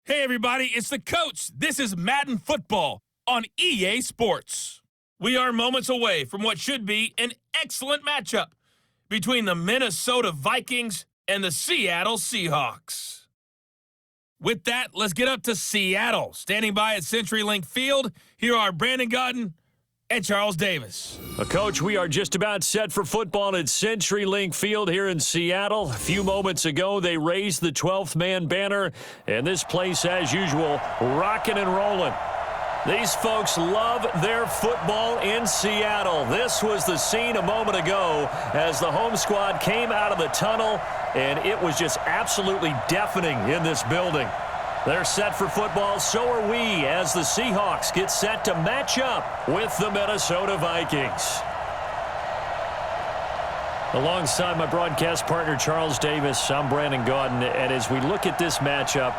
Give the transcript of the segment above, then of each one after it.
Hey everybody, it's the coach. This is Madden Football on EA Sports. We are moments away from what should be an excellent matchup between the Minnesota Vikings and the Seattle Seahawks. With that, let's get up to Seattle. Standing by at CenturyLink Field, here are Brandon Godden and Charles Davis. Coach, we are just about set for football at CenturyLink Field here in Seattle. A few moments ago, they raised the 12th man banner, and this place, as usual, rocking and rolling. These folks love their football in Seattle. This was the scene a moment ago as the home squad came out of the tunnel, and it was just absolutely deafening in this building. They're set for football, so are we, as the Seahawks get set to match up with the Minnesota Vikings. Alongside my broadcast partner, Charles Davis, I'm Brandon Godden, and as we look at this matchup,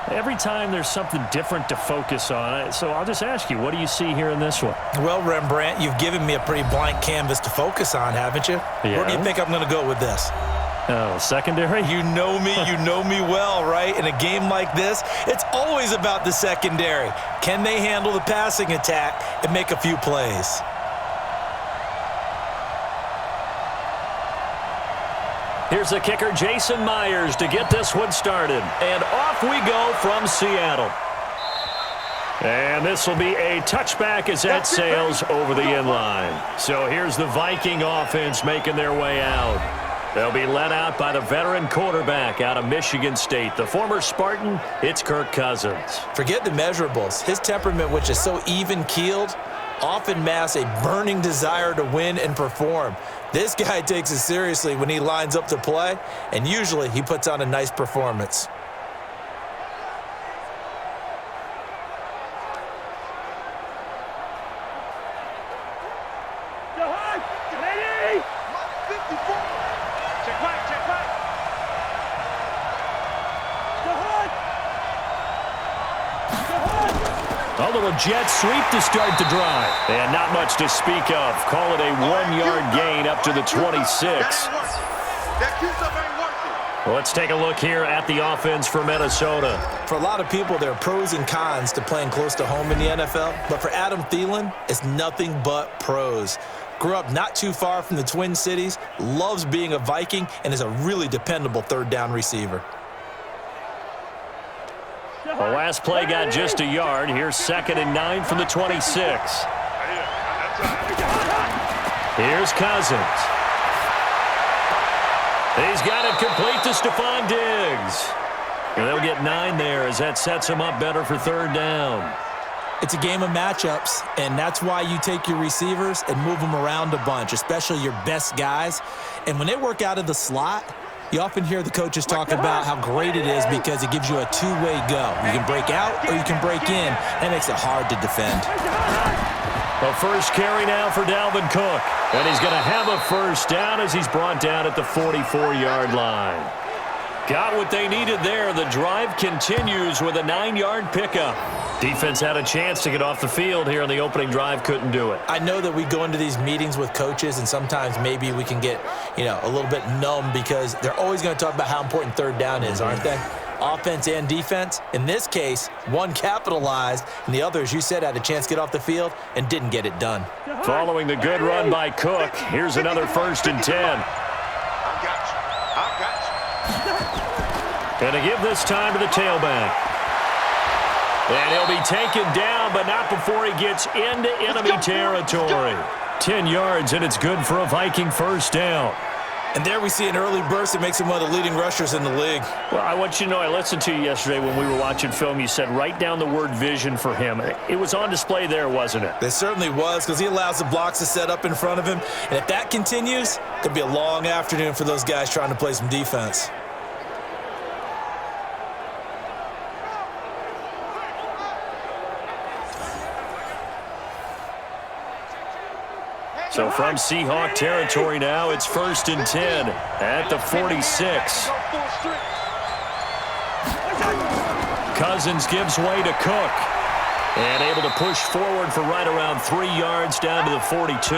every time there's something different to focus on. So I'll just ask you, what do you see here in this one? Well, Rembrandt, you've given me a pretty blank canvas to focus on, haven't you? Yeah. Where do you think I'm going to go with this? Oh, secondary? You know me well, right? In a game like this, it's always about the secondary. Can they handle the passing attack and make a few plays? Here's the kicker, Jason Myers, to get this one started. And off we go from Seattle. And this will be a touchback as that sails over the inline. So here's the Viking offense making their way out. They'll be led out by the veteran quarterback out of Michigan State. The former Spartan, it's Kirk Cousins. Forget the measurables. His temperament, which is so even-keeled, often masks a burning desire to win and perform. This guy takes it seriously when he lines up to play, and usually he puts on a nice performance. A little jet sweep to start the drive. And not much to speak of. Call it a 1-yard gain up to the 26. Well, let's take a look here at the offense for Minnesota. For a lot of people, there are pros and cons to playing close to home in the NFL. But for Adam Thielen, it's nothing but pros. Grew up not too far from the Twin Cities, loves being a Viking, and is a really dependable third down receiver. The last play got just a yard. Here's 2nd and 9 from the 26. Here's Cousins. He's got it complete to Stephon Diggs. And they'll get 9 there as that sets him up better for third down. It's a game of matchups, and that's why you take your receivers and move them around a bunch, especially your best guys. And when they work out of the slot, you often hear the coaches talk about how great it is because it gives you a two-way go. You can break out or you can break in. That makes it hard to defend. The first carry now for Dalvin Cook. And he's going to have a first down as he's brought down at the 44-yard line. Got what they needed there. The drive continues with a 9-yard pickup. Defense had a chance to get off the field here on the opening drive, couldn't do it. I know that we go into these meetings with coaches, and sometimes maybe we can get, a little bit numb because they're always going to talk about how important third down is, aren't they? Offense and defense. In this case, one capitalized, and the other, as you said, had a chance to get off the field and didn't get it done. Following the good run by Cook, here's another 1st and 10. And to give this time to the tailback. And he'll be taken down, but not before he gets into enemy territory. 10 yards, and it's good for a Viking first down. And there we see an early burst that makes him one of the leading rushers in the league. Well, I want you to know, I listened to you yesterday when we were watching film. You said write down the word vision for him. It was on display there, wasn't it? It certainly was, because he allows the blocks to set up in front of him. And if that continues, it could be a long afternoon for those guys trying to play some defense. So from Seahawk territory now, it's 1st and 10 at the 46. Cousins gives way to Cook. And able to push forward for right around 3 yards down to the 42.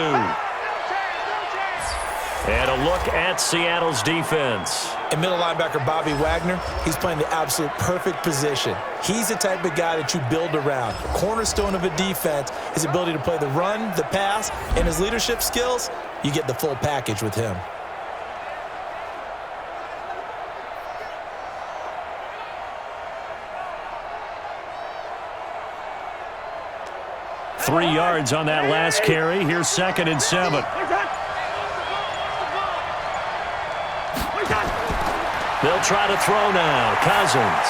And a look at Seattle's defense. And middle linebacker Bobby Wagner, he's playing the absolute perfect position. He's the type of guy that you build around. The cornerstone of a defense, his ability to play the run, the pass, and his leadership skills, you get the full package with him. Three yards on that last carry. Here's 2nd and 7. They'll try to throw now. Cousins.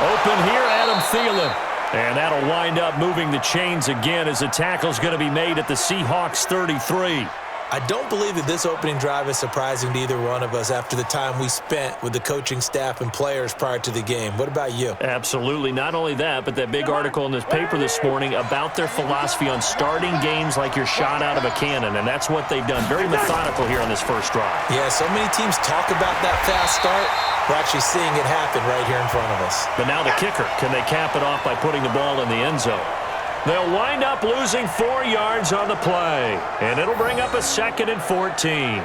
Open here, Adam Thielen. And that'll wind up moving the chains again as the tackle's going to be made at the Seahawks 33. I don't believe that this opening drive is surprising to either one of us after the time we spent with the coaching staff and players prior to the game. What about you? Absolutely. Not only that, but that big article in this paper this morning about their philosophy on starting games like you're shot out of a cannon, and that's what they've done. Very methodical here on this first drive. Yeah, so many teams talk about that fast start. We're actually seeing it happen right here in front of us. But now the kicker. Can they cap it off by putting the ball in the end zone? They'll wind up losing 4 yards on the play, and it'll bring up a 2nd and 14.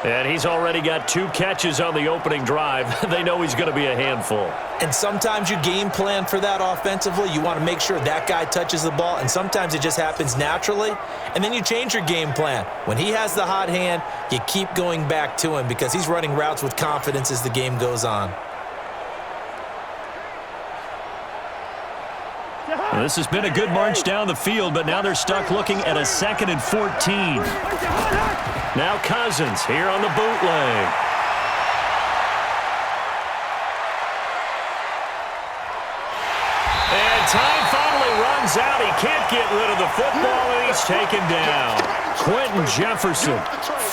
And he's already got 2 catches on the opening drive. They know he's going to be a handful. And sometimes you game plan for that offensively. You want to make sure that guy touches the ball, and sometimes it just happens naturally, and then you change your game plan. When he has the hot hand, you keep going back to him because he's running routes with confidence as the game goes on. Well, this has been a good march down the field, but now they're stuck looking at a 2nd and 14. Now Cousins here on the bootleg. And time finally runs out. He can't get rid of the football, and he's taken down. Quentin Jefferson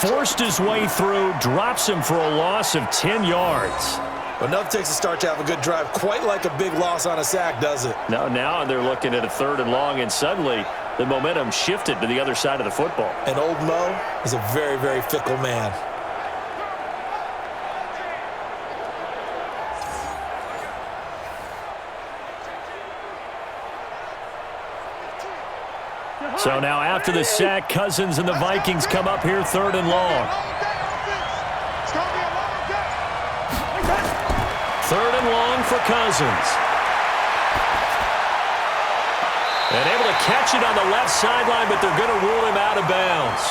forced his way through, drops him for a loss of 10 yards. Well, enough takes a start to have a good drive, quite like a big loss on a sack, does it? No, now they're looking at a 3rd and long, and suddenly the momentum shifted to the other side of the football. And old Mo is a very, very fickle man. So now after the sack, Cousins and the Vikings come up here 3rd and long. 3rd and long for Cousins. And able to catch it on the left sideline, but they're going to rule him out of bounds.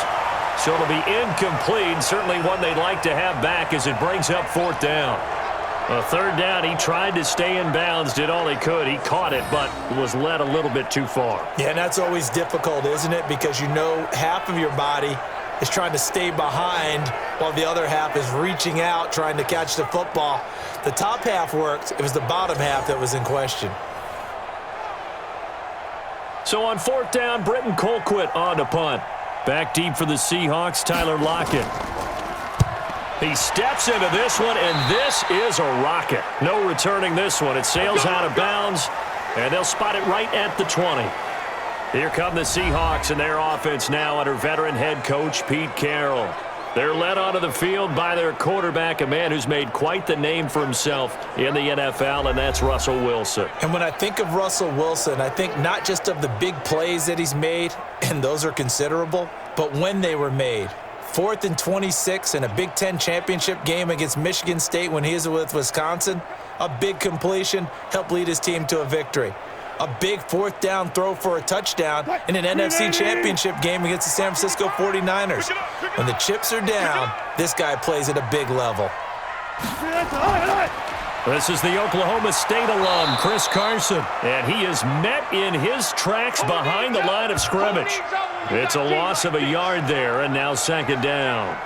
So it'll be incomplete, certainly one they'd like to have back as it brings up 4th down. A 3rd down, he tried to stay in bounds, did all he could. He caught it, but was led a little bit too far. Yeah, and that's always difficult, isn't it? Because you know half of your body is trying to stay behind while the other half is reaching out, trying to catch the football. The top half worked. It was the bottom half that was in question. So on 4th down, Britton Colquitt on to punt. Back deep for the Seahawks, Tyler Lockett. He steps into this one, and this is a rocket. No returning this one. It sails out of bounds, and they'll spot it right at the 20. Here come the Seahawks and their offense now under veteran head coach Pete Carroll. They're led onto the field by their quarterback, a man who's made quite the name for himself in the NFL, and that's Russell Wilson. And when I think of Russell Wilson, I think not just of the big plays that he's made, and those are considerable, but when they were made. 4th and 26 in a Big Ten championship game against Michigan State when he was with Wisconsin. A big completion helped lead his team to a victory. A big 4th down throw for a touchdown in an NFC championship game against the San Francisco 49ers. When the chips are down, this guy plays at a big level. This is the Oklahoma State alum, Chris Carson, and he is met in his tracks behind the line of scrimmage. It's a loss of a yard there, and now 2nd down.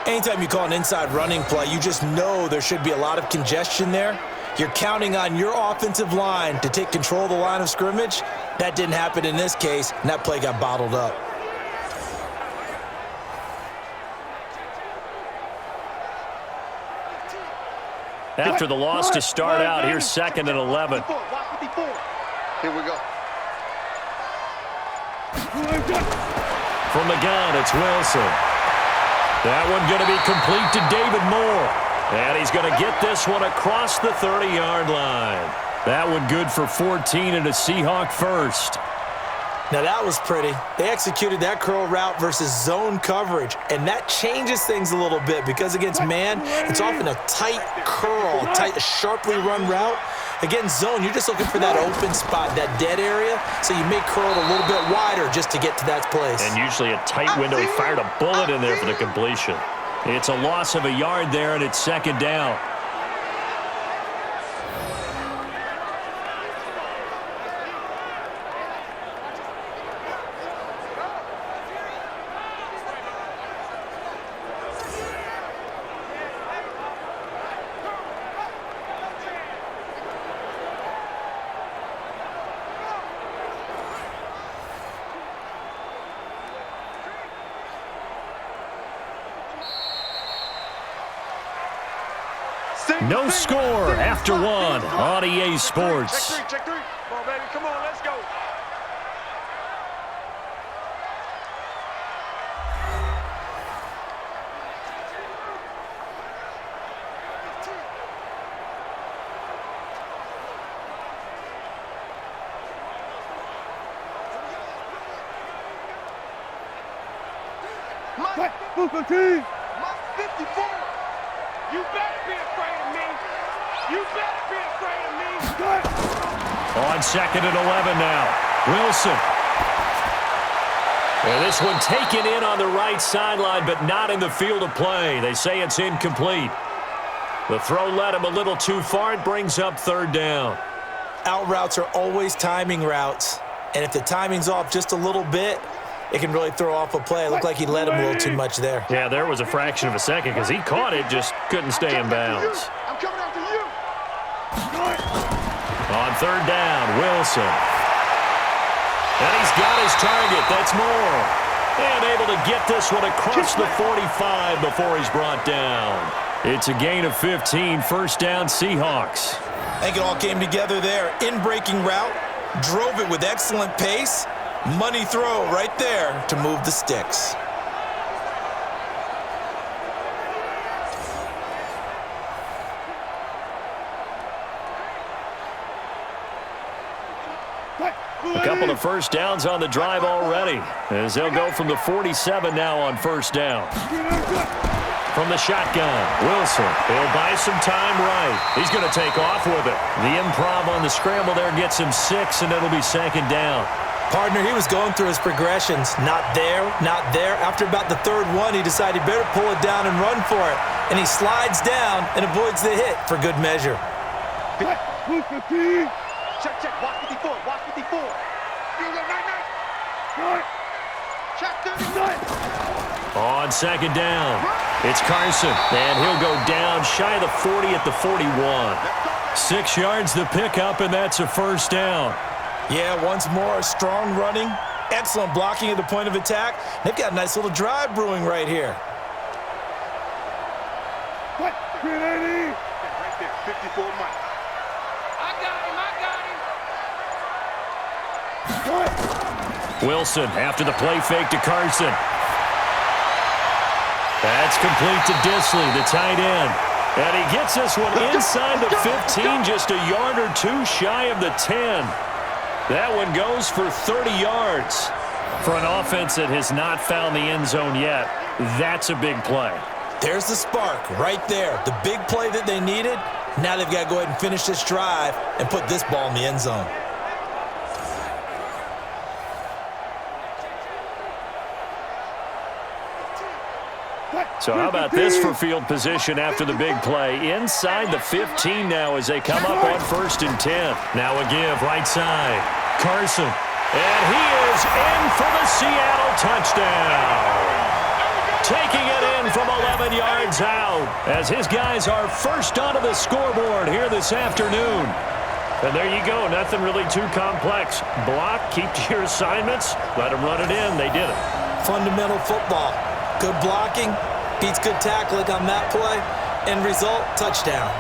Anytime you call an inside running play, you just know there should be a lot of congestion there. You're counting on your offensive line to take control of the line of scrimmage. That didn't happen in this case, and that play got bottled up. After the loss to start out, here's 2nd and 11. Here we go. From the gun, it's Wilson. That one going to be complete to David Moore. And he's going to get this one across the 30-yard line. That one good for 14 and a Seahawk first. Now that was pretty. They executed that curl route versus zone coverage, and that changes things a little bit because against man, it's often a tight curl, tight, sharply run route. Against zone, you're just looking for that open spot, that dead area, so you may curl it a little bit wider just to get to that place. And usually a tight window. He fired a bullet in there for the completion. It's a loss of a yard there, and it's second down. No score after one on EA Sports. Check three. Come on, baby. Come on, let's go. My 54. You better be afraid of me. You better be afraid of me. On second and 11 now. Wilson. And this one taken in on the right sideline, but not in the field of play. They say it's incomplete. The throw led him a little too far. It brings up third down. Out routes are always timing routes, and if the timing's off just a little bit, it can really throw off a play. It looked like he led him a little too much there. Yeah, there was a fraction of a second because he caught it, just couldn't stay in bounds. I'm coming after you. On third down, Wilson. And he's got his target. That's more. And able to get this one across the 45 before he's brought down. It's a gain of 15, first down Seahawks. I think it all came together there. In-breaking route, drove it with excellent pace. Money throw right there to move the sticks. A couple of first downs on the drive already, as they'll go from the 47 now on first down. From the shotgun, Wilson. He'll buy some time right. He's going to take off with it. The improv on the scramble there gets him 6, and it'll be second down. Partner, he was going through his progressions. Not there, not there. After about the third one, he decided he better pull it down and run for it. And he slides down and avoids the hit for good measure. Check. Watch 54. Watch 54. You go, night. Check 39. On second down, it's Carson, and he'll go down shy of the 40 at the 41. 6 yards the pickup, and that's a first down. Yeah, once more, strong running, excellent blocking at the point of attack. They've got a nice little drive brewing right here. Right there, 54 Mike. I got him. Wilson after the play fake to Carson. That's complete to Disley, the tight end. And he gets this one inside the 15, just a yard or two shy of the 10. That one goes for 30 yards. For an offense that has not found the end zone yet, that's a big play. There's the spark right there. The big play that they needed. Now they've got to go ahead and finish this drive and put this ball in the end zone. So how about this for field position after the big play? Inside the 15 now as they come up on 1st and 10. Now a give right side. Carson. And he is in for the Seattle touchdown. Taking it in from 11 yards out as his guys are first onto the scoreboard here this afternoon. And there you go. Nothing really too complex. Block, keep to your assignments, let them run it in. They did it. Fundamental football. Good blocking. Beats good tackling on that play. End result, touchdown.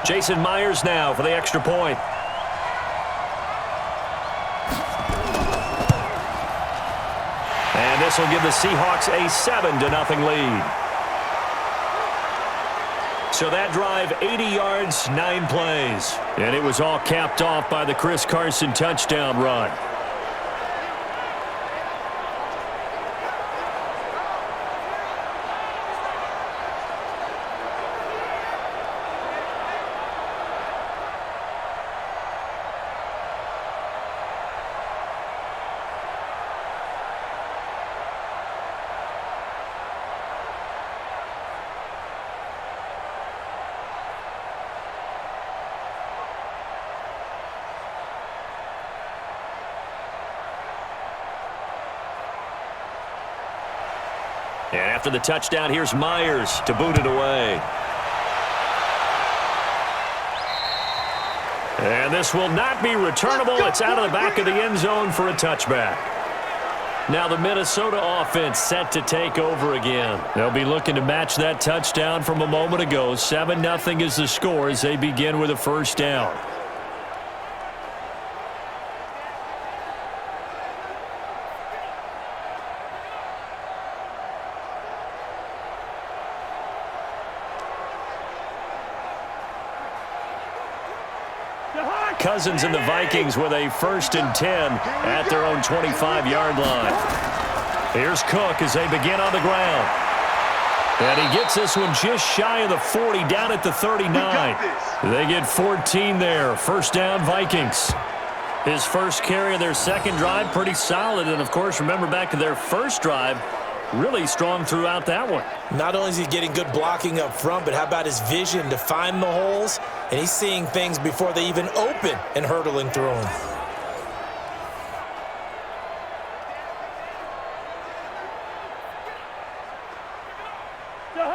Jason Myers now for the extra point. this will give the Seahawks a 7-0 lead. So that drive, 80 yards, 9 plays. And it was all capped off by the Chris Carson touchdown run. And after the touchdown, here's Myers to boot it away. And this will not be returnable. It's out of the back of the end zone for a touchback. Now the Minnesota offense set to take over again. They'll be looking to match that touchdown from a moment ago. 7-0 is the score as they begin with a first down. Cousins and the Vikings with a 1st and 10 at their own 25-yard line. Here's Cook as they begin on the ground. And he gets this one just shy of the 40, down at the 39. They get 14 there. First down, Vikings. His first carry of their second drive, pretty solid. And, of course, remember back to their first drive, really strong throughout that one. Not only is he getting good blocking up front, but how about his vision to find the holes? And he's seeing things before they even open and hurdling through them.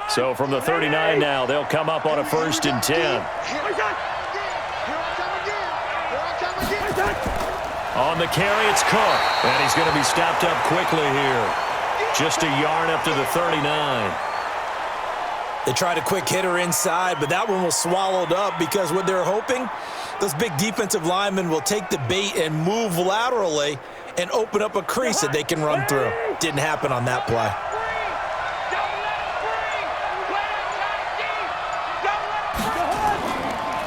So from the 39 now, they'll come up on a 1st and 10. On the carry, it's Cook. And he's going to be stopped up quickly here. Just a yard up to the 39. They tried a quick hitter inside, but that one was swallowed up because what they're hoping, those big defensive linemen will take the bait and move laterally and open up a crease that they can run through. Didn't happen on that play.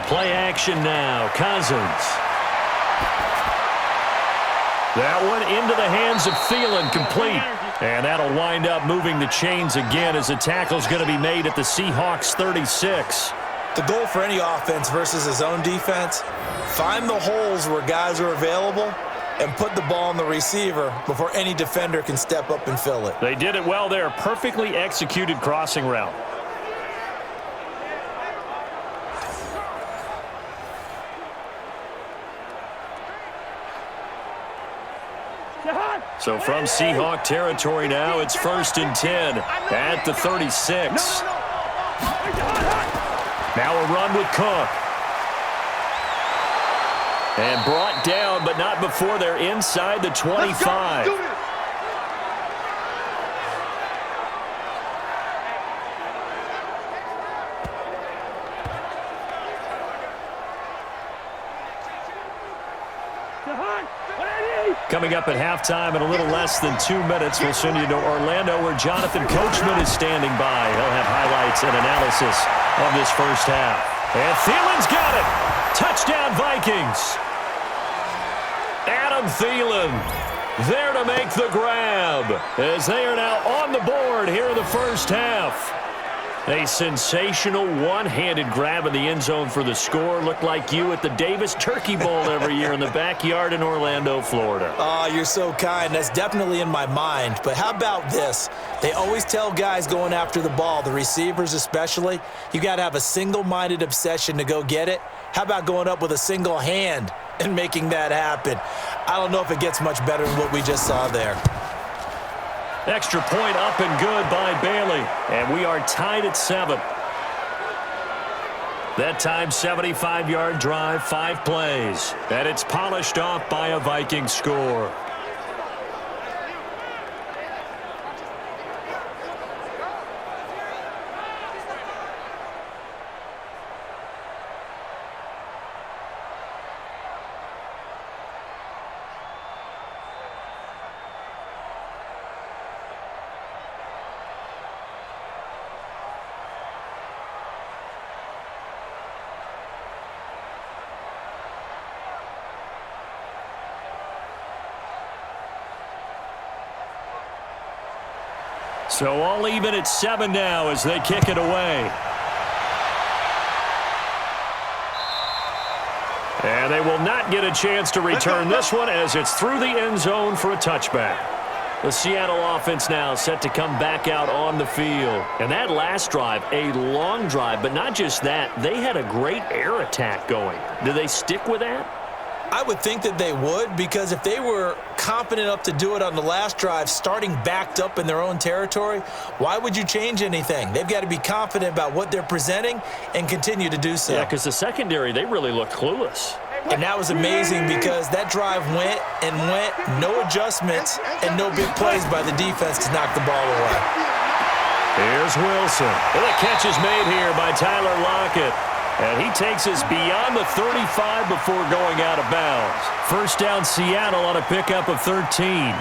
Play action now. Cousins. That one into the hands of Thielen, complete. And that'll wind up moving the chains again as the tackle's going to be made at the Seahawks 36. The goal for any offense versus his own defense, find the holes where guys are available and put the ball on the receiver before any defender can step up and fill it. They did it well there. Perfectly executed crossing route. So from Seahawk territory now, it's 1st and 10 at the 36. Now a run with Cook. And brought down, but not before they're inside the 25. Coming up at halftime in a little less than 2 minutes, we'll send you to Orlando where Jonathan Coachman is standing by. He'll have highlights and analysis of this first half. And Thielen's got it. Touchdown, Vikings. Adam Thielen there to make the grab as they are now on the board here in the first half. A sensational one-handed grab in the end zone for the score. Looked like you at the Davis Turkey Bowl every year in the backyard in Orlando, Florida. Oh, you're so kind. That's definitely in my mind. But how about this? They always tell guys going after the ball, the receivers especially, you got to have a single-minded obsession to go get it. How about going up with a single hand and making that happen? I don't know if it gets much better than what we just saw there. Extra point up and good by Bailey. And we are tied at 7. That time, 75-yard drive, 5 plays. And it's polished off by a Viking score. So all even at 7 now as they kick it away. And they will not get a chance to return this one as it's through the end zone for a touchback. The Seattle offense now set to come back out on the field. And that last drive, a long drive, but not just that, they had a great air attack going. Do they stick with that? I would think that they would, because if they were confident enough to do it on the last drive, starting backed up in their own territory, why would you change anything? They've got to be confident about what they're presenting and continue to do so. Yeah, because the secondary, they really looked clueless. And that was amazing because that drive went and went, no adjustments and no big plays by the defense to knock the ball away. Here's Wilson. And the catch is made here by Tyler Lockett. And he takes us beyond the 35 before going out of bounds. First down Seattle on a pickup of 13.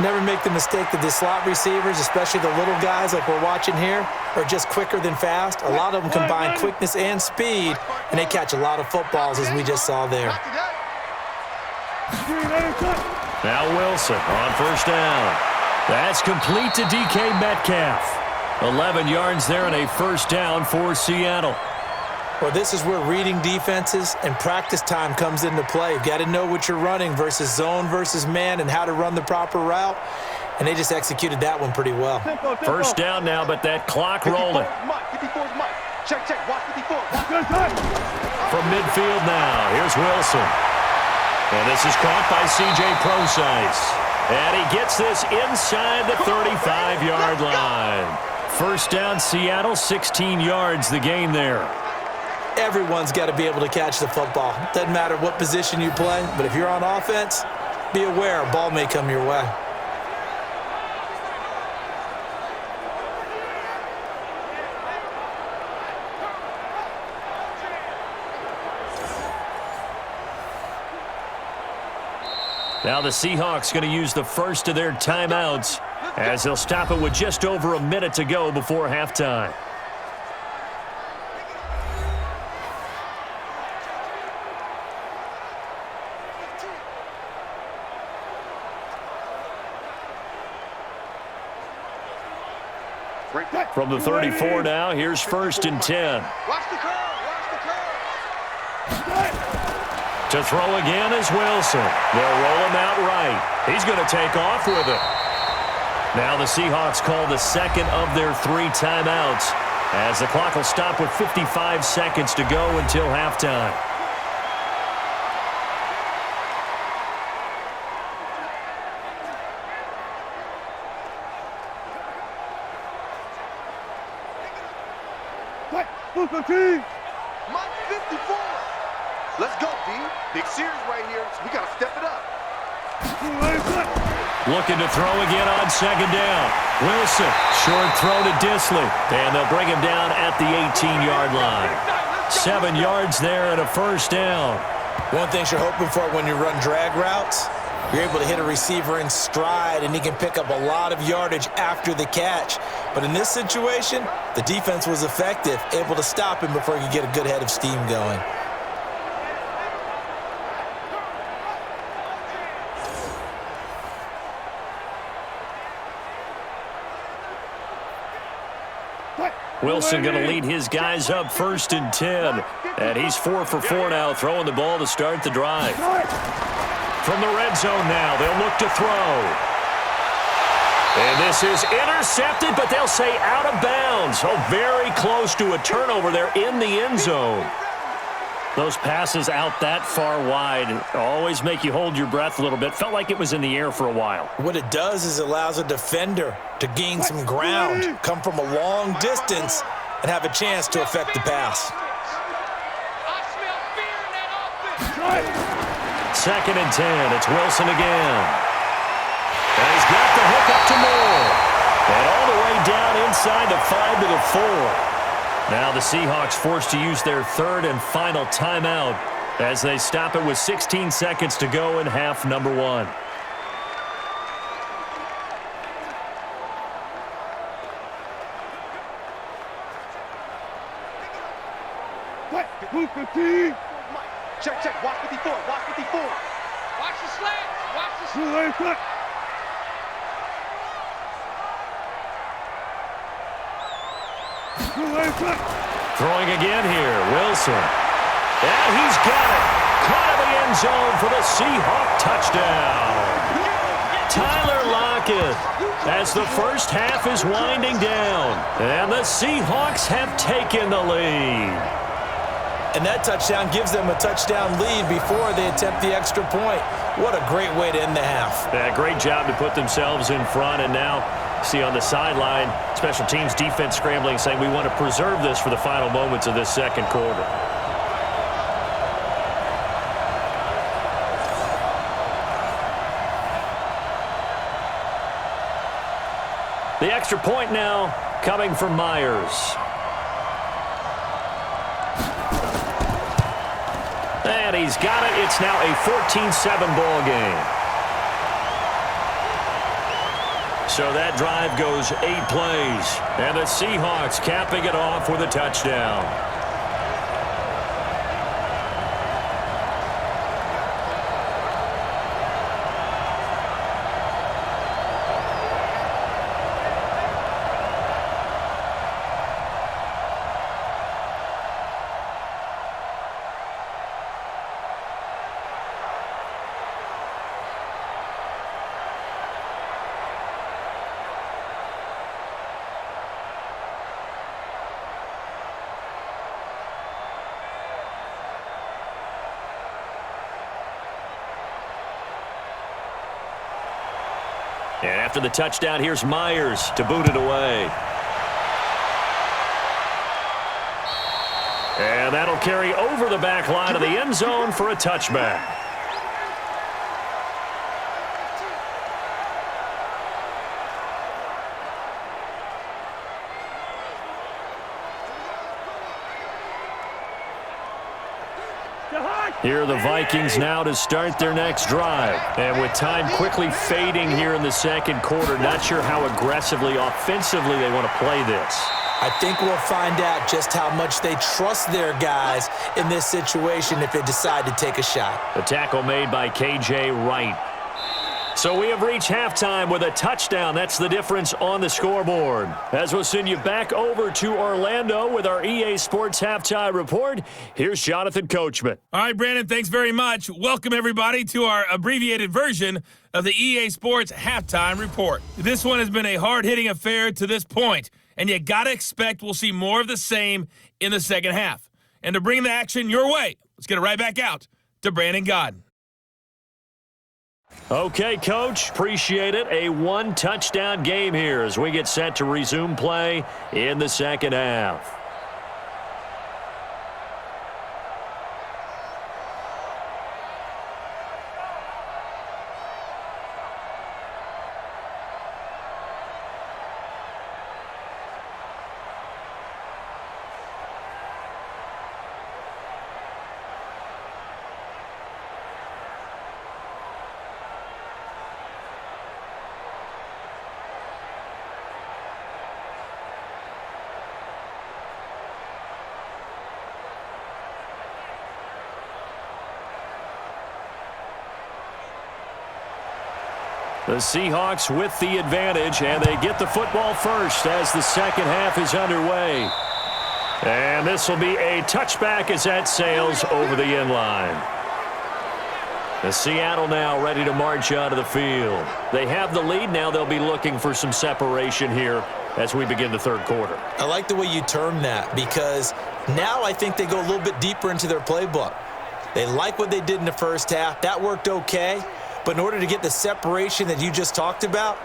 Never make the mistake that the slot receivers, especially the little guys like we're watching here, are just quicker than fast. A lot of them combine quickness and speed, and they catch a lot of footballs, as we just saw there. Now Wilson on first down. That's complete to DK Metcalf. 11 yards there and a first down for Seattle. Well, this is where reading defenses and practice time comes into play. You've got to know what you're running versus zone versus man and how to run the proper route. And they just executed that one pretty well. First down now, but that clock rolling. From midfield now, here's Wilson. And this is caught by C.J. Prosise. And he gets this inside the 35-yard line. First down, Seattle, 16 yards the gain there. Everyone's got to be able to catch the football. Doesn't matter what position you play, but if you're on offense, be aware a ball may come your way. Now the Seahawks going to use the first of their timeouts as they'll stop it with just over a minute to go before halftime. From the 34 now, here's first and 10. To throw again is Wilson. They'll roll him out right. He's going to take off with it. Now the Seahawks call the second of their 3 timeouts as the clock will stop with 55 seconds to go until halftime. My 54. Let's go, D. Big series right here. We got to step it up. Looking to throw again on second down. Wilson, short throw to Disley. And they'll bring him down at the 18-yard line. 7 yards there and a first down. One thing you're hoping for when you run drag routes, you're able to hit a receiver in stride, and he can pick up a lot of yardage after the catch. But in this situation, the defense was effective, able to stop him before he could get a good head of steam going. Wilson going to lead his guys up first and 10. And he's 4 for 4 now, throwing the ball to start the drive. From the red zone now, they'll look to throw. And this is intercepted, but they'll say out of bounds. Oh, very close to a turnover there in the end zone. Those passes out that far wide always make you hold your breath a little bit. Felt like it was in the air for a while. What it does is it allows a defender to gain some ground, come from a long distance, and have a chance to affect the pass. Second and 10. It's Wilson again. And he's got the hook up to Moore. And all the way down inside the 5 to the 4. Now the Seahawks forced to use their third and final timeout as they stop it with 16 seconds to go in half number 1. Check. Watch 54. Watch 54. Watch the slant. Watch the slant. Throwing again here, Wilson. And he's got it. Caught in the end zone for the Seahawk touchdown. Tyler Lockett, as the first half is winding down. And the Seahawks have taken the lead. And that touchdown gives them a touchdown lead before they attempt the extra point. What a great way to end the half. Yeah, great job to put themselves in front. And now, see on the sideline, special teams defense scrambling, saying we want to preserve this for the final moments of this second quarter. The extra point now coming from Myers. And he's got it. It's now a 14-7 ball game. So that drive goes 8 plays. And the Seahawks capping it off with a touchdown. And after the touchdown, here's Myers to boot it away. And that'll carry over the back line of the end zone for a touchback. Here are the Vikings now to start their next drive. And with time quickly fading here in the second quarter, not sure how aggressively, offensively they want to play this. I think we'll find out just how much they trust their guys in this situation if they decide to take a shot. The tackle made by K.J. Wright. So we have reached halftime with a touchdown. That's the difference on the scoreboard. As we'll send you back over to Orlando with our EA Sports Halftime Report, here's Jonathan Coachman. All right, Brandon, thanks very much. Welcome, everybody, to our abbreviated version of the EA Sports Halftime Report. This one has been a hard-hitting affair to this point, and you got to expect we'll see more of the same in the second half. And to bring the action your way, let's get it right back out to Brandon Godden. Okay, Coach, appreciate it. A one-touchdown game here as we get set to resume play in the second half. The Seahawks with the advantage, and they get the football first as the second half is underway. And this will be a touchback as that sails over the end line. The Seattle now ready to march out of the field. They have the lead. Now they'll be looking for some separation here as we begin the third quarter. I like the way you term that because now I think they go a little bit deeper into their playbook. They like what they did in the first half. That worked okay. But in order to get the separation that you just talked about,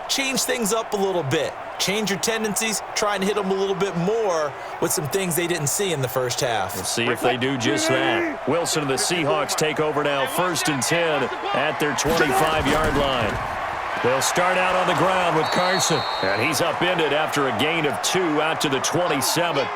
change things up a little bit. Change your tendencies, try and hit them a little bit more with some things they didn't see in the first half. We'll see if they do just that. Wilson and the Seahawks take over now, 1st and 10 at their 25-yard line. They'll start out on the ground with Carson. And he's upended after a gain of 2 out to the 27.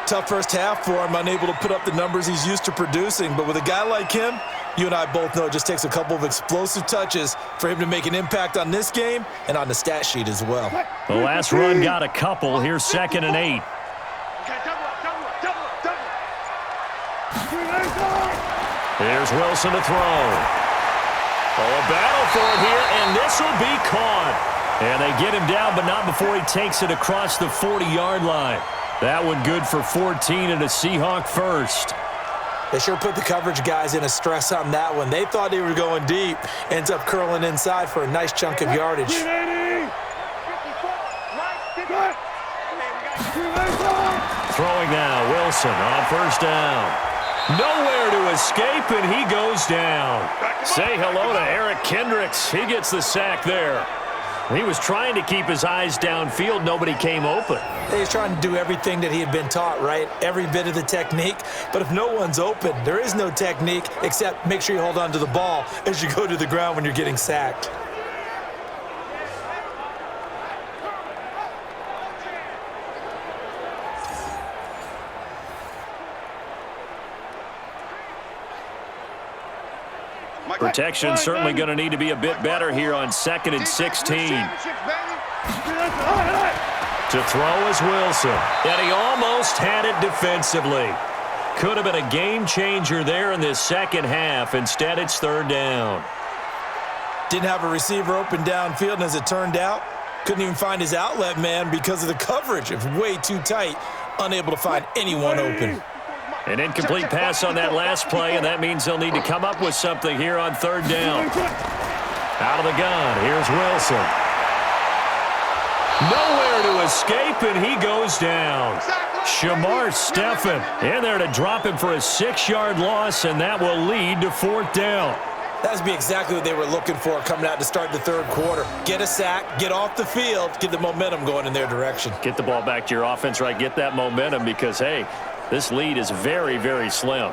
Tough first half for him, unable to put up the numbers he's used to producing. But with a guy like him, you and I both know it just takes a couple of explosive touches for him to make an impact on this game and on the stat sheet as well. The last run got a couple. Here's 2nd and 8. Here's Wilson to throw. Oh, a battle for it here, and this will be caught. And they get him down, but not before he takes it across the 40-yard line. That one good for 14 and a Seahawk first. They sure put the coverage guys in a stress on that one. They thought they were going deep. Ends up curling inside for a nice chunk of yardage. Throwing now, Wilson on first down. Nowhere to escape, and he goes down. Say hello to Eric Kendricks. He gets the sack there. He was trying to keep his eyes downfield. Nobody came open. He was trying to do everything that he had been taught, right? Every bit of the technique. But if no one's open, there is no technique except make sure you hold on to the ball as you go to the ground when you're getting sacked. Protection certainly going to need to be a bit better here on 2nd and 16. To throw is Wilson. And he almost had it defensively. Could have been a game changer there in this second half. Instead, it's 3rd down. Didn't have a receiver open downfield, and as it turned out, couldn't even find his outlet man because of the coverage. It was way too tight, unable to find anyone open. An incomplete pass on that last play, and that means they'll need to come up with something here on 3rd down. Out of the gun, here's Wilson. Nowhere to escape, and he goes down. Shamar Stephen in there to drop him for a 6-yard loss, and that will lead to 4th down. That's be exactly what they were looking for coming out to start the 3rd quarter. Get a sack, get off the field, get the momentum going in their direction. Get the ball back to your offense, right? Get that momentum because, hey, this lead is very, very slim.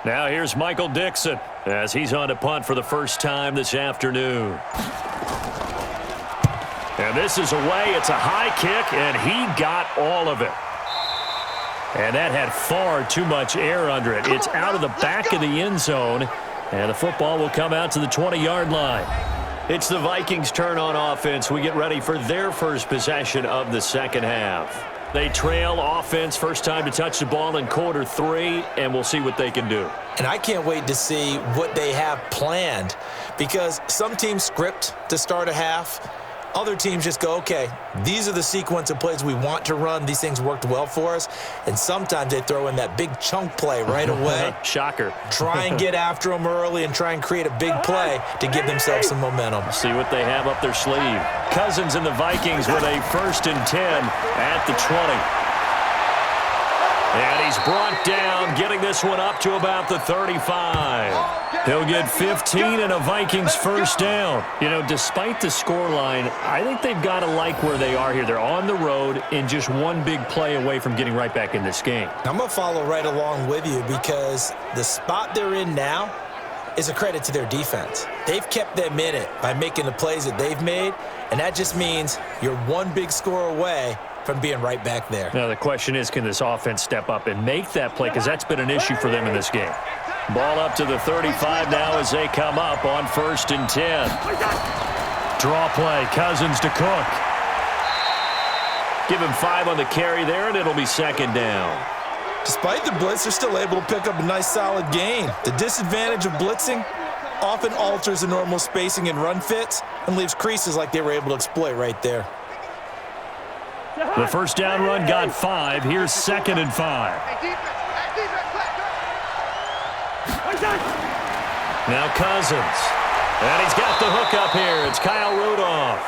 Now here's Michael Dixon as he's on to punt for the first time this afternoon. And this is away. It's a high kick, and he got all of it. And that had far too much air under it. It's out of the back of the end zone, and the football will come out to the 20-yard line. It's the Vikings' turn on offense. We get ready for their first possession of the second half. They trail offense, first time to touch the ball in quarter 3, and we'll see what they can do. And I can't wait to see what they have planned because some teams script to start a half. Other teams just go, okay, these are the sequence of plays we want to run. These things worked well for us. And sometimes they throw in that big chunk play right away. Shocker. Try and get after them early and try and create a big play to give themselves some momentum. See what they have up their sleeve. Cousins and the Vikings with a 1st and 10 at the 20. And he's brought down, getting this one up to about the 35. He'll get 15 and a Vikings first down. You know, despite the scoreline, I think they've got to like where they are here. They're on the road and just one big play away from getting right back in this game. I'm going to follow right along with you because the spot they're in now is a credit to their defense. They've kept them in it by making the plays that they've made, and that just means you're one big score away from being right back there. Now, the question is, can this offense step up and make that play? Because that's been an issue for them in this game. Ball up to the 35 now as they come up on 1st and 10. Draw play, Cousins to Cook. Give him 5 on the carry there, and it'll be 2nd down. Despite the blitz, they're still able to pick up a nice solid gain. The disadvantage of blitzing often alters the normal spacing and run fits and leaves creases like they were able to exploit right there. The first down run got 5. Here's 2nd and 5. Now Cousins. And he's got the hook up here. It's Kyle Rudolph.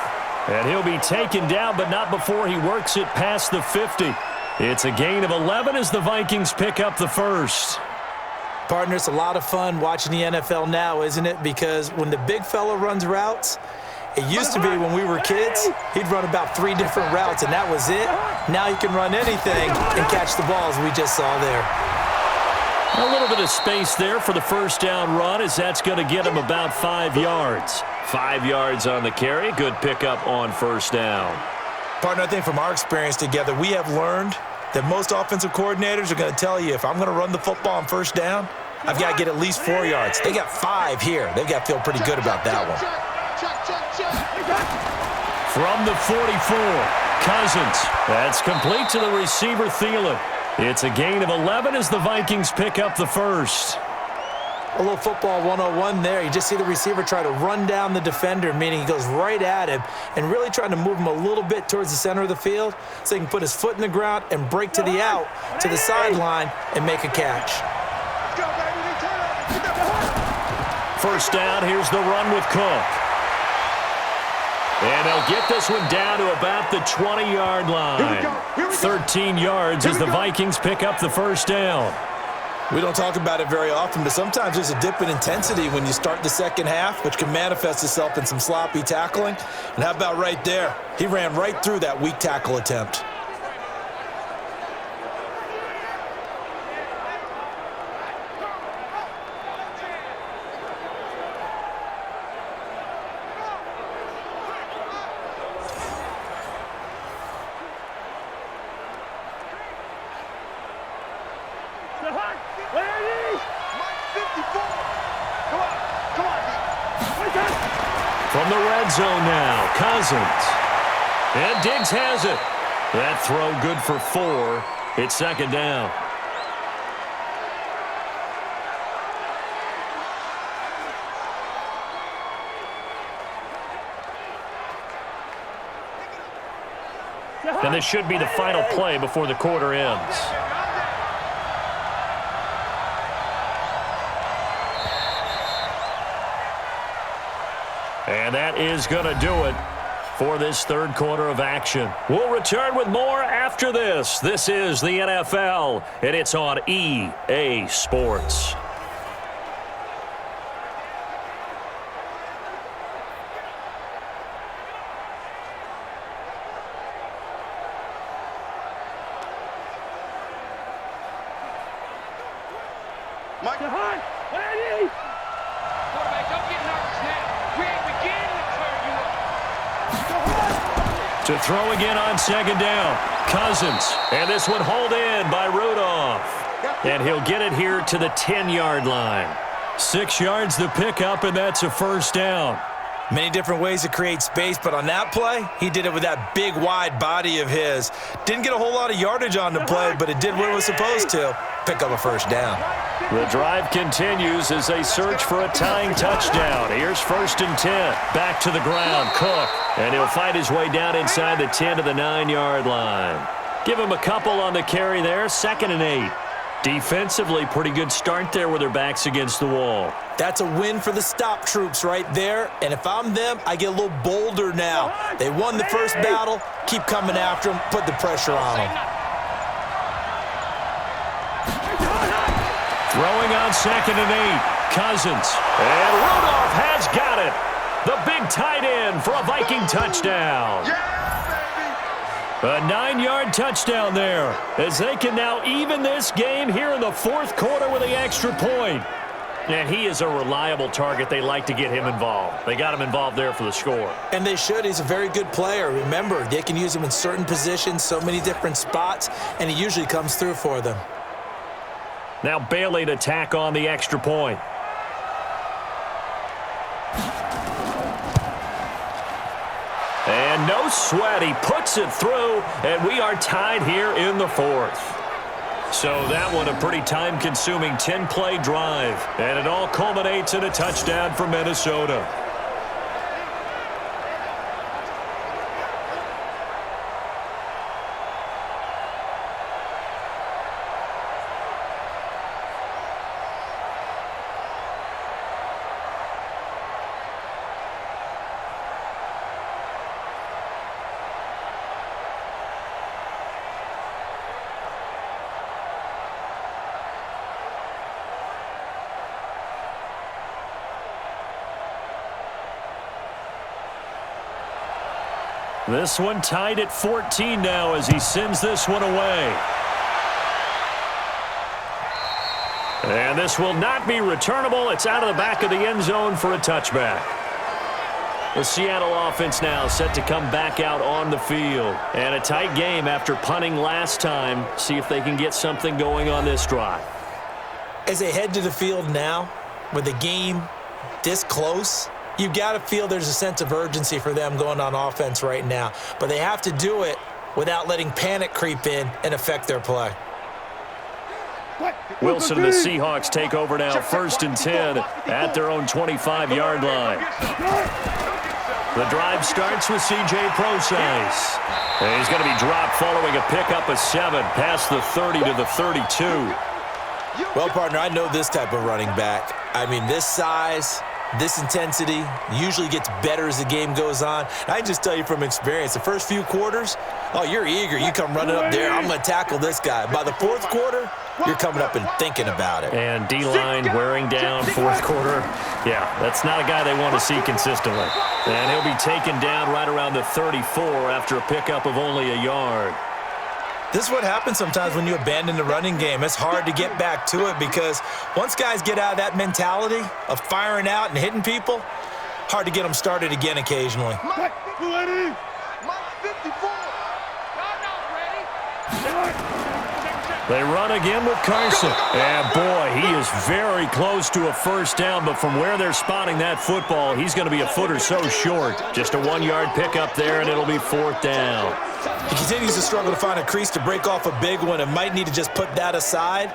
And he'll be taken down, but not before he works it past the 50. It's a gain of 11 as the Vikings pick up the first. Partner, it's a lot of fun watching the NFL now, isn't it? Because when the big fella runs routes, it used to be when we were kids, he'd run about 3 different routes, and that was it. Now he can run anything and catch the balls we just saw there. A little bit of space there for the first down run as that's going to get him about 5 yards. 5 yards on the carry. Good pickup on first down. Partner, I think from our experience together, we have learned that most offensive coordinators are going to tell you, if I'm going to run the football on first down, I've got to get at least 4 yards. They got 5 here. They've got to feel pretty good about that one. From the 44, Cousins. That's complete to the receiver, Thielen. It's a gain of 11 as the Vikings pick up the first. A little football 101 there. You just see the receiver try to run down the defender, meaning he goes right at him and really trying to move him a little bit towards the center of the field so he can put his foot in the ground and break to the out, to the sideline, and make a catch. First down, here's the run with Cook. And they'll get this one down to about the 20-yard line. 13 yards as the Vikings pick up the first down. We don't talk about it very often, but sometimes there's a dip in intensity when you start the second half, which can manifest itself in some sloppy tackling. And how about right there? He ran right through that weak tackle attempt. From the red zone now, Cousins. And Diggs has it. That throw good for 4. It's second down. And this should be the final play before the quarter ends. And that is going to do it for this third quarter of action. We'll return with more after this. This is the NFL, and it's on EA Sports. To throw again on second down. Cousins. And this one hauled in by Rudolph. And he'll get it here to the 10-yard line. 6 yards to pick up, and that's a first down. Many different ways to create space, but on that play, he did it with that big, wide body of his. Didn't get a whole lot of yardage on the play, but it did what it was supposed to. Pick up a first down. The drive continues as they search for a tying touchdown. Here's 1st and 10. Back to the ground, Cook. And he'll fight his way down inside the 10 to the 9-yard line. Give him a couple on the carry there. 2nd and 8. Defensively, pretty good start there with their backs against the wall. That's a win for the stop troops right there. And if I'm them, I get a little bolder now. They won the first battle. Keep coming after them. Put the pressure on them. Throwing on 2nd and 8. Cousins. And Rudolph has got it. The big tight end for a Viking touchdown. A 9-yard touchdown there as they can now even this game here in the fourth quarter with the extra point. And he is a reliable target. They like to get him involved. They got him involved there for the score. And they should. He's a very good player. Remember, they can use him in certain positions, so many different spots, and he usually comes through for them. Now Bailey to tack on the extra point. And no sweat. He puts it through, and we are tied here in the fourth. So that one a pretty time-consuming 10-play drive, and it all culminates in a touchdown for Minnesota. This one tied at 14 now as he sends this one away. And this will not be returnable. It's out of the back of the end zone for a touchback. The Seattle offense now set to come back out on the field. And a tight game after punting last time. See if they can get something going on this drive. As they head to the field now, with the game this close, you've got to feel there's a sense of urgency for them going on offense right now. But they have to do it without letting panic creep in and affect their play. Wilson and the Seahawks take over now, 1st and 10 at their own 25-yard line. The drive starts with C.J. Procise. And he's going to be dropped following a pickup of 7 past the 30 to the 32. Well, partner, I know this type of running back. I mean, this size, this intensity usually gets better as the game goes on. I can just tell you from experience, the first few quarters, oh, you're eager. You come running up there, I'm going to tackle this guy. By the 4th quarter, you're coming up and thinking about it. And D-line wearing down 4th quarter. Yeah, that's not a guy they want to see consistently. And he'll be taken down right around the 34 after a pickup of only a yard. This is what happens sometimes when you abandon the running game. It's hard to get back to it because once guys get out of that mentality of firing out and hitting people, hard to get them started again occasionally. Ready? 54. They run again with Carson. And, boy, he is very close to a first down, but from where they're spotting that football, he's going to be a foot or so short. Just a 1-yard pickup there, and it'll be 4th down. He continues to struggle to find a crease to break off a big one and might need to just put that aside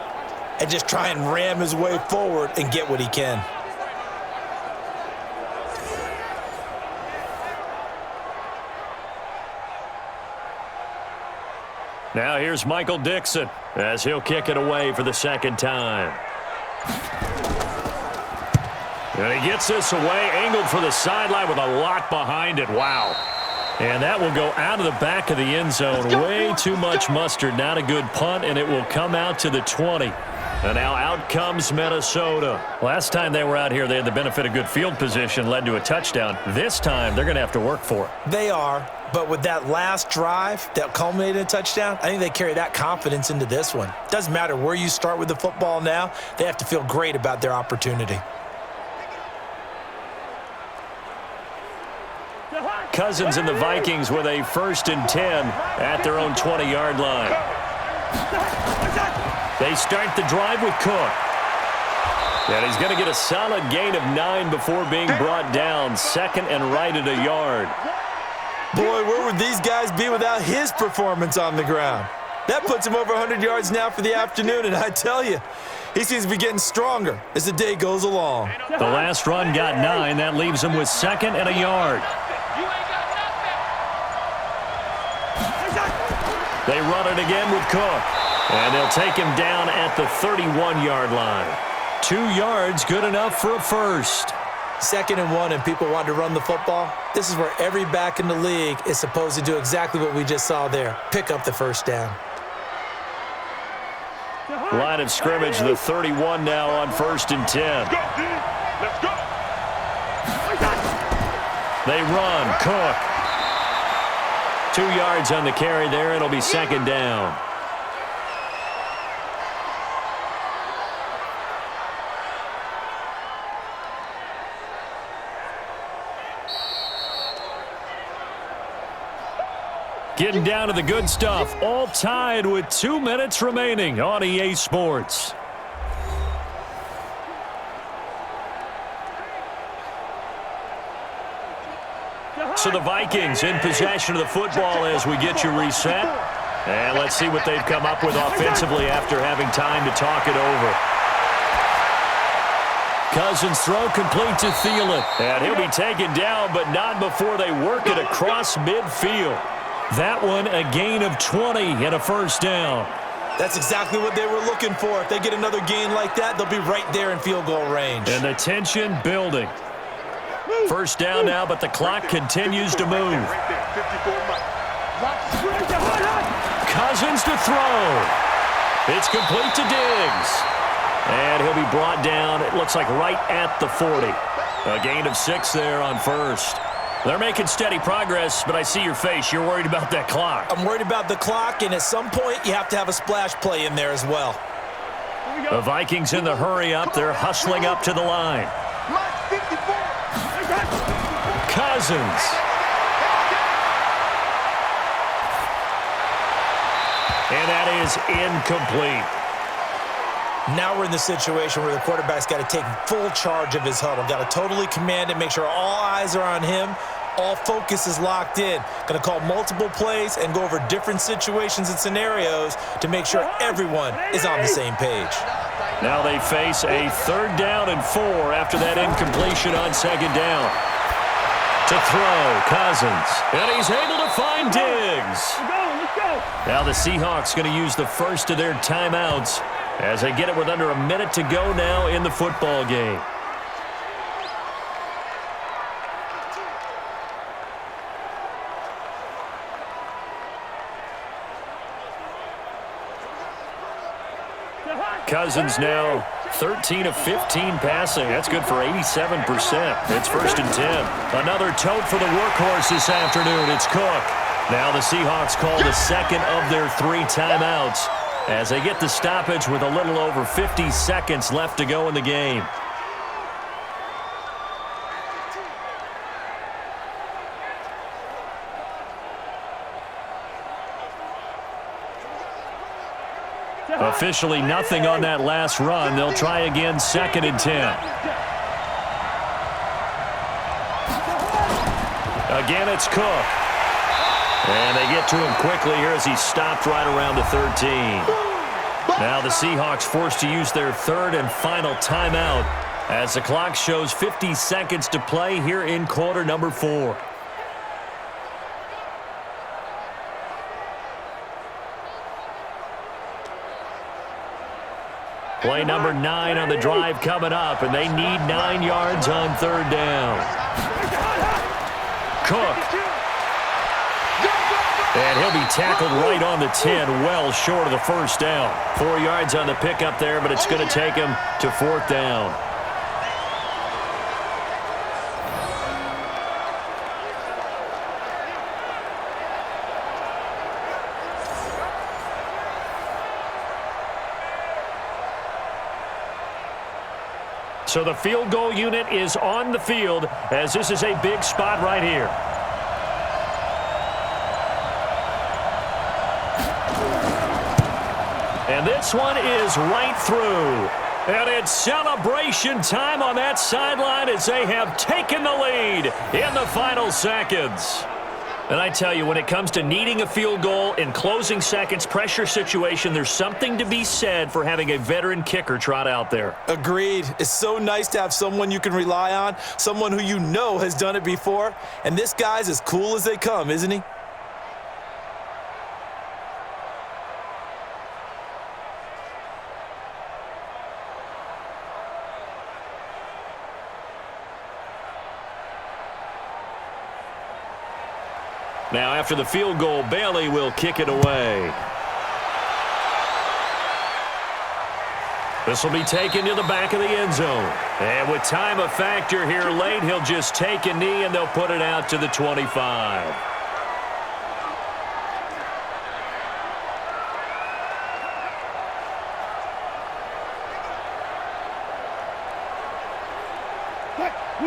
and just try and ram his way forward and get what he can. Now here's Michael Dixon as he'll kick it away for the 2nd time. And he gets this away, angled for the sideline with a lot behind it. Wow. And that will go out of the back of the end zone. Way too much mustard. Not a good punt, and it will come out to the 20. And now out comes Minnesota. Last time they were out here, they had the benefit of good field position, led to a touchdown. This time, they're going to have to work for it. They are, but with that last drive that culminated in a touchdown, I think they carry that confidence into this one. Doesn't matter where you start with the football now, they have to feel great about their opportunity. Cousins and the Vikings with a 1st and 10 at their own 20-yard line. They start the drive with Cook. And he's going to get a solid gain of 9 before being brought down. 2nd and right at a yard. Boy, where would these guys be without his performance on the ground? That puts him over 100 yards now for the afternoon, and I tell you, he seems to be getting stronger as the day goes along. The last run got 9. That leaves him with 2nd and a yard. They run it again with Cook. And they'll take him down at the 31-yard line. 2 yards, good enough for a first. 2nd and 1, and people want to run the football. This is where every back in the league is supposed to do exactly what we just saw there. Pick up the first down. Line of scrimmage, the 31 now on 1st and 10. Let's go. They run, Cook. 2 yards on the carry there. It'll be 2nd down. Getting down to the good stuff. All tied with 2 minutes remaining on EA Sports. So the Vikings in possession of the football as we get you reset. And let's see what they've come up with offensively after having time to talk it over. Cousins throw complete to Thielen. And he'll be taken down, but not before they work it across midfield. That one a gain of 20 and a first down. That's exactly what they were looking for. If they get another gain like that, they'll be right there in field goal range. And the tension building. First down now, but the clock continues to move. Cousins to throw. It's complete to Diggs. And he'll be brought down, it looks like right at the 40. A gain of 6 there on first. They're making steady progress, but I see your face. You're worried about that clock. I'm worried about the clock, and at some point, you have to have a splash play in there as well. The Vikings in the hurry up. They're hustling up to the line. Cousins. And that is incomplete. Now we're in the situation where the quarterback's got to take full charge of his huddle. Got to totally command it, make sure all eyes are on him, All focus is locked in. Going to call multiple plays and go over different situations and scenarios to make sure everyone is on the same page. Now they face a 3rd down and 4 after that incompletion on 2nd down. To throw, Cousins. And he's able to find Diggs. Let's go. Now the Seahawks going to use the first of their timeouts as they get it with under a minute to go now in the football game. Cousins now 13 of 15 passing. That's good for 87%. It's 1st and 10. Another tote for the workhorse this afternoon. It's Cook. Now the Seahawks call the second of their 3 timeouts as they get the stoppage with a little over 50 seconds left to go in the game. Officially nothing on that last run. They'll try again 2nd and 10. Again, it's Cook. And they get to him quickly here as he stopped right around the 13. Now the Seahawks forced to use their 3rd and final timeout as the clock shows 50 seconds to play here in quarter number 4. Play number 9 on the drive coming up, and they need 9 yards on 3rd down. Cook. And he'll be tackled right on the 10, well short of the 1st down. 4 yards on the pickup there, but it's going to take him to 4th down. So the field goal unit is on the field as this is a big spot right here. And this one is right through. And it's celebration time on that sideline as they have taken the lead in the final seconds. And I tell you, when it comes to needing a field goal in closing seconds, pressure situation, there's something to be said for having a veteran kicker trot out there. Agreed. It's so nice to have someone you can rely on, someone who you know has done it before. And this guy's as cool as they come, isn't he? Now, after the field goal, Bailey will kick it away. This will be taken to the back of the end zone. And with time a factor here late, he'll just take a knee and they'll put it out to the 25.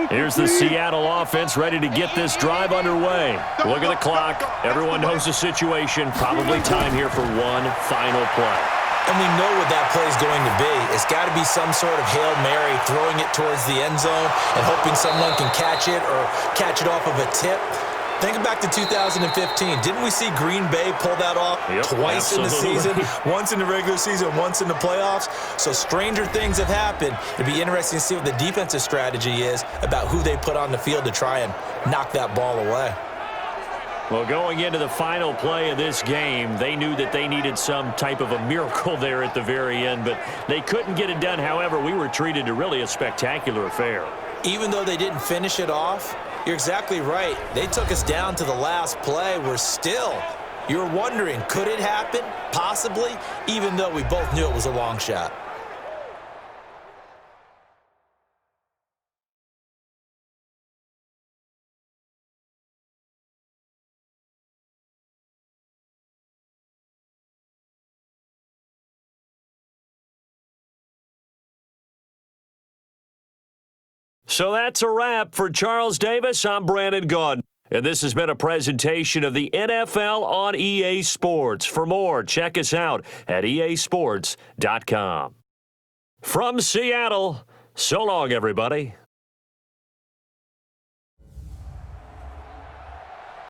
Here's the Seattle offense ready to get this drive underway. Look at the clock. Everyone knows the situation. Probably time here for one final play. And we know what that play is going to be. It's got to be some sort of Hail Mary, throwing it towards the end zone and hoping someone can catch it or catch it off of a tip. Think back to 2015. Didn't we see Green Bay pull that off twice in the season? Once in the regular season, once in the playoffs. So stranger things have happened. It'd be interesting to see what the defensive strategy is about who they put on the field to try and knock that ball away. Well, going into the final play of this game, they knew that they needed some type of a miracle there at the very end, but they couldn't get it done. However, we were treated to really a spectacular affair. Even though they didn't finish it off, you're exactly right. They took us down to the last play. You're wondering, could it happen? Possibly, even though we both knew it was a long shot. So that's a wrap for Charles Davis. I'm Brandon Gaudin. And this has been a presentation of the NFL on EA Sports. For more, check us out at easports.com. From Seattle, so long, everybody.